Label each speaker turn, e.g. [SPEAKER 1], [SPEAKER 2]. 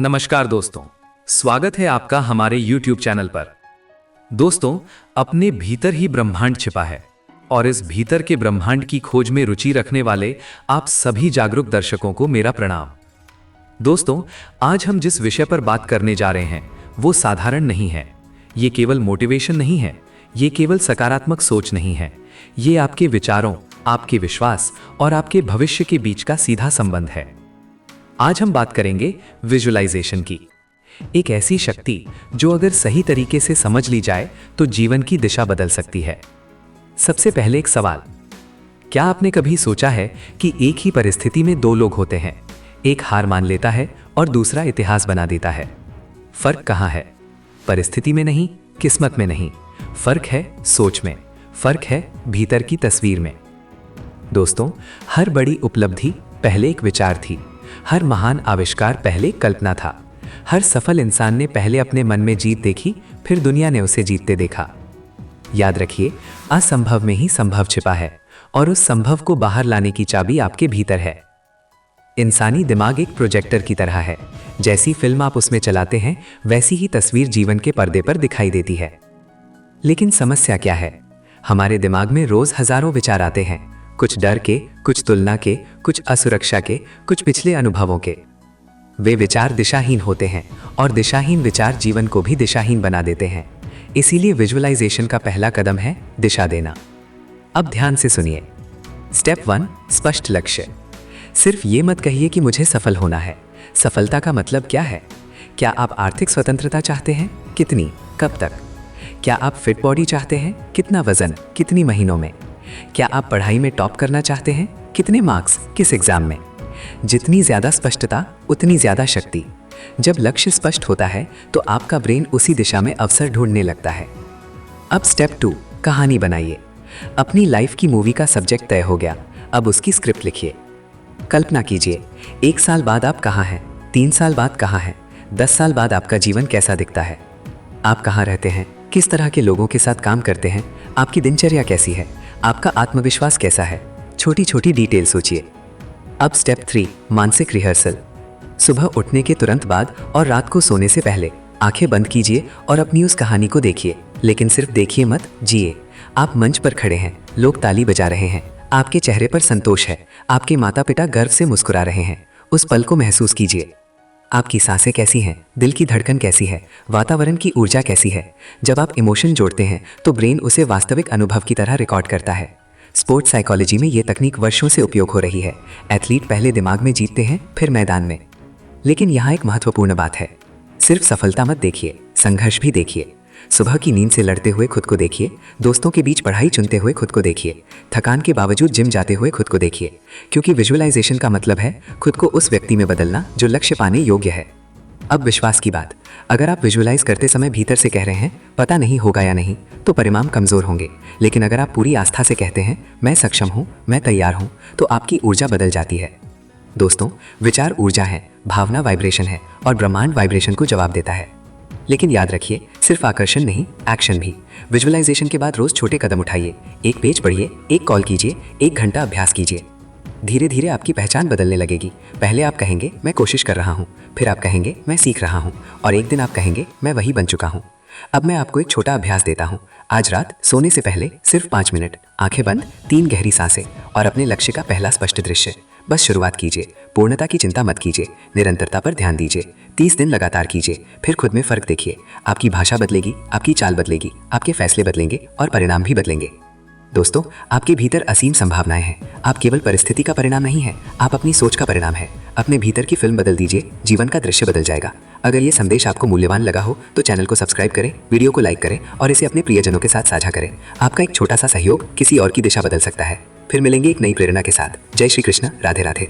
[SPEAKER 1] नमस्कार दोस्तों, स्वागत है आपका हमारे YouTube चैनल पर। दोस्तों, अपने भीतर ही ब्रह्मांड छिपा है और इस भीतर के ब्रह्मांड की खोज में रुचि रखने वाले आप सभी जागरूक दर्शकों को मेरा प्रणाम। दोस्तों, आज हम जिस विषय पर बात करने जा रहे हैं वो साधारण नहीं है। ये केवल मोटिवेशन नहीं है, ये केवल सकारात्मक सोच नहीं है, ये आपके विचारों, आपके विश्वास और आपके भविष्य के बीच का सीधा संबंध है। आज हम बात करेंगे विजुअलाइजेशन की, एक ऐसी शक्ति जो अगर सही तरीके से समझ ली जाए तो जीवन की दिशा बदल सकती है। सबसे पहले एक सवाल, क्या आपने कभी सोचा है कि एक ही परिस्थिति में दो लोग होते हैं, एक हार मान लेता है और दूसरा इतिहास बना देता है। फर्क कहाँ है? परिस्थिति में नहीं, किस्मत में नहीं, फर्क है सोच में, फर्क है भीतर की तस्वीर में। दोस्तों, हर बड़ी उपलब्धि पहले एक विचार थी, हर महान आविष्कार पहले कल्पना था, हर सफल इंसान ने पहले अपने मन में जीत देखी, फिर दुनिया ने उसे जीतते देखा। याद रखिए, असंभव में ही संभव छिपा है और उस संभव को बाहर लाने की चाबी आपके भीतर है। इंसानी दिमाग एक प्रोजेक्टर की तरह है, जैसी फिल्म आप उसमें चलाते हैं वैसी ही तस्वीर जीवन के पर्दे पर दिखाई देती है। लेकिन समस्या क्या है? हमारे दिमाग में रोज हजारों विचार आते हैं, कुछ डर के, कुछ तुलना के, कुछ असुरक्षा के, कुछ पिछले अनुभवों के। वे विचार दिशाहीन होते हैं और दिशाहीन विचार जीवन को भी दिशाहीन बना देते हैं। इसीलिए विजुअलाइजेशन का पहला कदम है दिशा देना। अब ध्यान से सुनिए। स्टेप 1, स्पष्ट लक्ष्य। सिर्फ ये मत कहिए कि मुझे सफल होना है। सफलता का मतलब क्या है? क्या आप आर्थिक स्वतंत्रता चाहते हैं? कितनी? कब तक? क्या आप फिट बॉडी चाहते हैं? कितना वजन? कितनी महीनों में? क्या आप पढ़ाई में टॉप करना चाहते हैं? कितने मार्क्स? किस एग्जाम में? जितनी ज्यादा स्पष्टता उतनी ज्यादा शक्ति। जब लक्ष्य स्पष्ट होता है तो आपका ब्रेन उसी दिशा में अवसर ढूंढने लगता है। अब स्टेप 2, कहानी बनाइए। अपनी लाइफ की मूवी का सब्जेक्ट तय हो गया, अब उसकी स्क्रिप्ट लिखिए। कल्पना कीजिए, 1 साल बाद आप कहाँ हैं, 3 साल बाद कहाँ हैं, 10 साल बाद आपका जीवन कैसा दिखता है। आप कहाँ रहते हैं, किस तरह के लोगों के साथ काम करते हैं, आपकी दिनचर्या कैसी है, आपका आत्मविश्वास कैसा है। छोटी छोटी डिटेल सोचिए। अब स्टेप 3, मानसिक रिहर्सल। सुबह उठने के तुरंत बाद और रात को सोने से पहले आंखें बंद कीजिए और अपनी उस कहानी को देखिए, लेकिन सिर्फ देखिए मत, जिए। आप मंच पर खड़े हैं, लोग ताली बजा रहे हैं, आपके चेहरे पर संतोष है, आपके माता पिता गर्व से मुस्कुरा रहे हैं। उस पल को महसूस कीजिए। आपकी सांसें कैसी हैं, दिल की धड़कन कैसी है, वातावरण की ऊर्जा कैसी है। जब आप इमोशन जोड़ते हैं तो ब्रेन उसे वास्तविक अनुभव की तरह रिकॉर्ड करता है। स्पोर्ट्स साइकोलॉजी में ये तकनीक वर्षों से उपयोग हो रही है। एथलीट पहले दिमाग में जीतते हैं, फिर मैदान में। लेकिन यहाँ एक महत्वपूर्ण बात है, सिर्फ सफलता मत देखिए, संघर्ष भी देखिए। सुबह की नींद से लड़ते हुए खुद को देखिए, दोस्तों के बीच पढ़ाई चुनते हुए खुद को देखिए, थकान के बावजूद जिम जाते हुए खुद को देखिए। क्योंकि विजुअलाइजेशन का मतलब है खुद को उस व्यक्ति में बदलना जो लक्ष्य पाने योग्य है। अब विश्वास की बात, अगर आप विजुअलाइज करते समय भीतर से कह रहे हैं पता नहीं होगा या नहीं, तो परिणाम कमजोर होंगे। लेकिन अगर आप पूरी आस्था से कहते हैं मैं सक्षम हूँ, मैं तैयार हूँ, तो आपकी ऊर्जा बदल जाती है। दोस्तों, विचार ऊर्जा है, भावना वाइब्रेशन है और ब्रह्मांड वाइब्रेशन को जवाब देता है। लेकिन याद रखिए, सिर्फ आकर्षण नहीं, एक्शन भी। विजुअलाइजेशन के बाद रोज छोटे कदम उठाइए, एक पेज पढ़िए, एक कॉल कीजिए, 1 घंटा अभ्यास कीजिए। धीरे धीरे आपकी पहचान बदलने लगेगी। पहले आप कहेंगे मैं कोशिश कर रहा हूँ, फिर आप कहेंगे मैं सीख रहा हूँ, और एक दिन आप कहेंगे मैं वही बन चुका हूँ। अब मैं आपको एक छोटा अभ्यास देता हूँ। आज रात सोने से पहले सिर्फ 5 मिनट, आंखें बंद, 3 गहरी सांसें और अपने लक्ष्य का पहला स्पष्ट दृश्य। बस शुरुआत कीजिए, पूर्णता की चिंता मत कीजिए, निरंतरता पर ध्यान दीजिए। 30 दिन लगातार कीजिए, फिर खुद में फर्क देखिए। आपकी भाषा बदलेगी, आपकी चाल बदलेगी, आपके फैसले बदलेंगे और परिणाम भी बदलेंगे। दोस्तों, आपके भीतर असीम संभावनाएं हैं। आप केवल परिस्थिति का परिणाम नहीं है, आप अपनी सोच का परिणाम है। अपने भीतर की फिल्म बदल दीजिए, जीवन का दृश्य बदल जाएगा। अगर ये संदेश आपको मूल्यवान लगा हो तो चैनल को सब्सक्राइब करें, वीडियो को लाइक करें और इसे अपने प्रियजनों के साथ साझा करें। आपका एक छोटा सा सहयोग किसी और की दिशा बदल सकता है। फिर मिलेंगे एक नई प्रेरणा के साथ। जय श्री कृष्ण, राधे राधे।